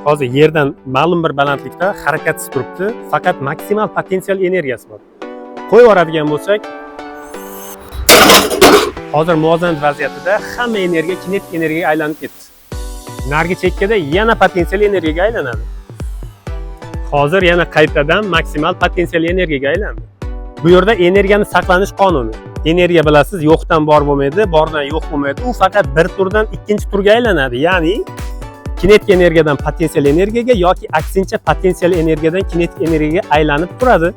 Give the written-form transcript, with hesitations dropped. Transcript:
Hozir yerdan ma'lum bir balandlikda harakatsiz turibdi, faqat maksimal potensial energiyasi bor. Qo'yib yuboradigan bo'lsak, hozir muvozanat vaziyatida hamma energiya kinetik energiyaga aylanib ketdi. Narigi chekkada yana potensial energiyaga aylanadi. Hozir yana qaytadan maksimal potensial energiyaga aylandi. Bu yerda energiyani saqlanish qonuni. Energiya bilasiz, yo'qdan bor bo'lmaydi, bordan yo'q bo'lmaydi. U faqat bir turdan ikkinchi turga aylanadi. Ya'ni kinetik energiyadan potensial energiyaga yoki aksincha potensial energiyadan kinetik energiyaga aylanib turadi.